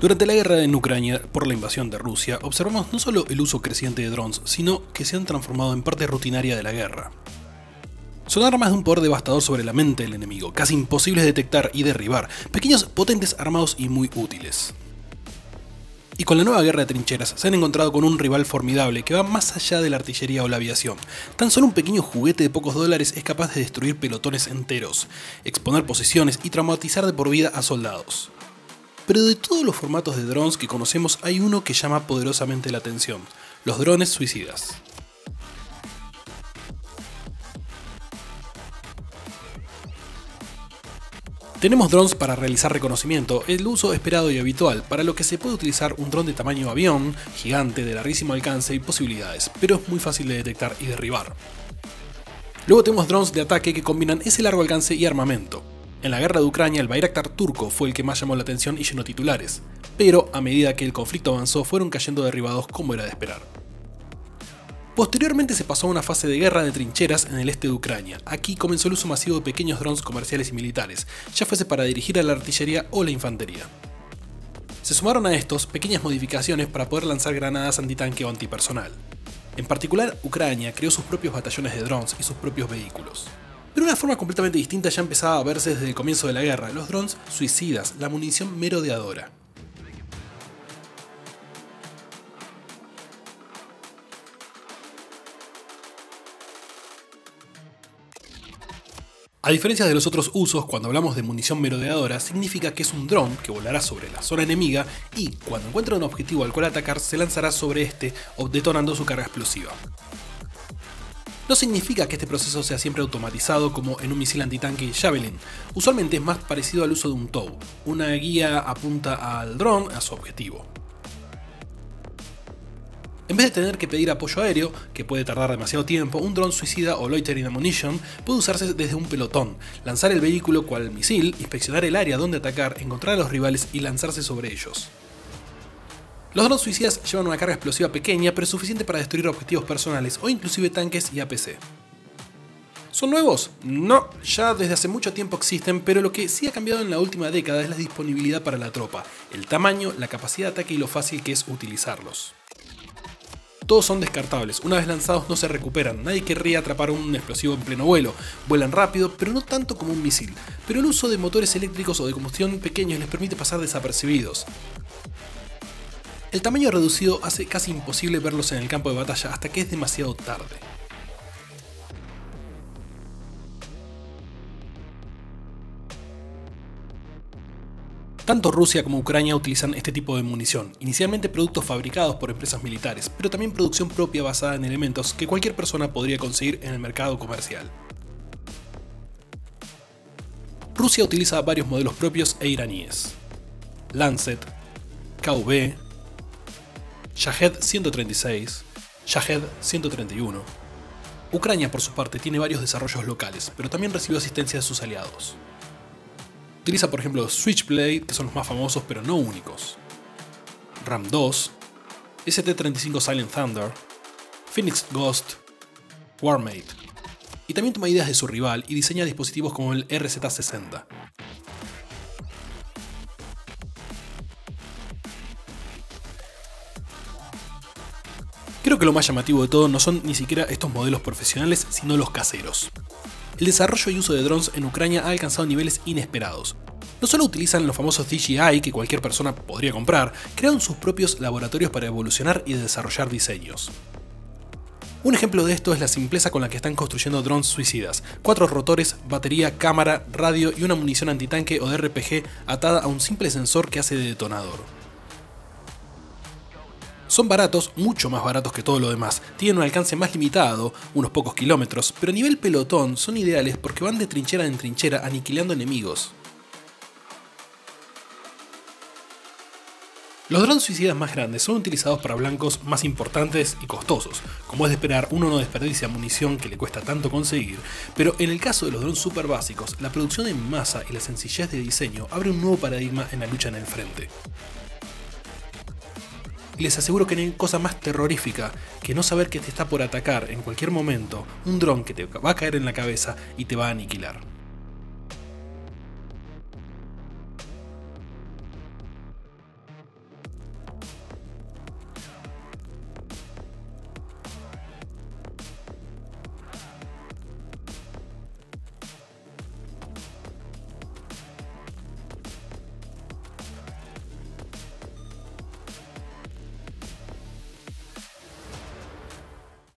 Durante la guerra en Ucrania por la invasión de Rusia, observamos no solo el uso creciente de drones, sino que se han transformado en parte rutinaria de la guerra. Son armas de un poder devastador sobre la mente del enemigo, casi imposibles de detectar y derribar, pequeños, potentes, armados y muy útiles. Y con la nueva guerra de trincheras se han encontrado con un rival formidable que va más allá de la artillería o la aviación. Tan solo un pequeño juguete de pocos dólares es capaz de destruir pelotones enteros, exponer posiciones y traumatizar de por vida a soldados. Pero de todos los formatos de drones que conocemos hay uno que llama poderosamente la atención: los drones suicidas. Tenemos drones para realizar reconocimiento, el uso esperado y habitual, para lo que se puede utilizar un dron de tamaño avión, gigante, de larguísimo alcance y posibilidades, pero es muy fácil de detectar y derribar. Luego tenemos drones de ataque que combinan ese largo alcance y armamento. En la guerra de Ucrania el Bayraktar turco fue el que más llamó la atención y llenó titulares, pero a medida que el conflicto avanzó fueron cayendo derribados como era de esperar. Posteriormente se pasó a una fase de guerra de trincheras en el este de Ucrania. Aquí comenzó el uso masivo de pequeños drones comerciales y militares, ya fuese para dirigir a la artillería o la infantería. Se sumaron a estos pequeñas modificaciones para poder lanzar granadas antitanque o antipersonal. En particular, Ucrania creó sus propios batallones de drones y sus propios vehículos. Pero una forma completamente distinta ya empezaba a verse desde el comienzo de la guerra: los drones suicidas, la munición merodeadora. A diferencia de los otros usos, cuando hablamos de munición merodeadora, significa que es un dron que volará sobre la zona enemiga y, cuando encuentre un objetivo al cual atacar, se lanzará sobre este, detonando su carga explosiva. No significa que este proceso sea siempre automatizado como en un misil antitanque Javelin. Usualmente es más parecido al uso de un TOW. Una guía apunta al dron a su objetivo. En vez de tener que pedir apoyo aéreo, que puede tardar demasiado tiempo, un dron suicida o loitering ammunition puede usarse desde un pelotón, lanzar el vehículo cual misil, inspeccionar el área donde atacar, encontrar a los rivales y lanzarse sobre ellos. Los drones suicidas llevan una carga explosiva pequeña, pero suficiente para destruir objetivos personales o inclusive tanques y APC. ¿Son nuevos? No, ya desde hace mucho tiempo existen, pero lo que sí ha cambiado en la última década es la disponibilidad para la tropa, el tamaño, la capacidad de ataque y lo fácil que es utilizarlos. Todos son descartables, una vez lanzados no se recuperan, nadie querría atrapar un explosivo en pleno vuelo, vuelan rápido, pero no tanto como un misil, pero el uso de motores eléctricos o de combustión pequeños les permite pasar desapercibidos. El tamaño reducido hace casi imposible verlos en el campo de batalla hasta que es demasiado tarde. Tanto Rusia como Ucrania utilizan este tipo de munición, inicialmente productos fabricados por empresas militares, pero también producción propia basada en elementos que cualquier persona podría conseguir en el mercado comercial. Rusia utiliza varios modelos propios e iraníes: Lancet, KV, Shahed 136, Shahed 131. Ucrania por su parte tiene varios desarrollos locales, pero también recibió asistencia de sus aliados. Utiliza por ejemplo Switchblade, que son los más famosos pero no únicos, Ram 2, ST-35 Silent Thunder, Phoenix Ghost, Warmate, y también toma ideas de su rival y diseña dispositivos como el RZ-60. Creo que lo más llamativo de todo no son ni siquiera estos modelos profesionales, sino los caseros. El desarrollo y uso de drones en Ucrania ha alcanzado niveles inesperados. No solo utilizan los famosos DJI que cualquier persona podría comprar, crearon sus propios laboratorios para evolucionar y desarrollar diseños. Un ejemplo de esto es la simpleza con la que están construyendo drones suicidas: 4 rotores, batería, cámara, radio y una munición antitanque o de RPG atada a un simple sensor que hace de detonador. Son baratos, mucho más baratos que todo lo demás, tienen un alcance más limitado, unos pocos kilómetros, pero a nivel pelotón son ideales porque van de trinchera en trinchera aniquilando enemigos. Los drones suicidas más grandes son utilizados para blancos más importantes y costosos. Como es de esperar, uno no desperdicia munición que le cuesta tanto conseguir, pero en el caso de los drones super básicos, la producción en masa y la sencillez de diseño abre un nuevo paradigma en la lucha en el frente. Y les aseguro que no hay cosa más terrorífica que no saber que te está por atacar en cualquier momento un dron que te va a caer en la cabeza y te va a aniquilar.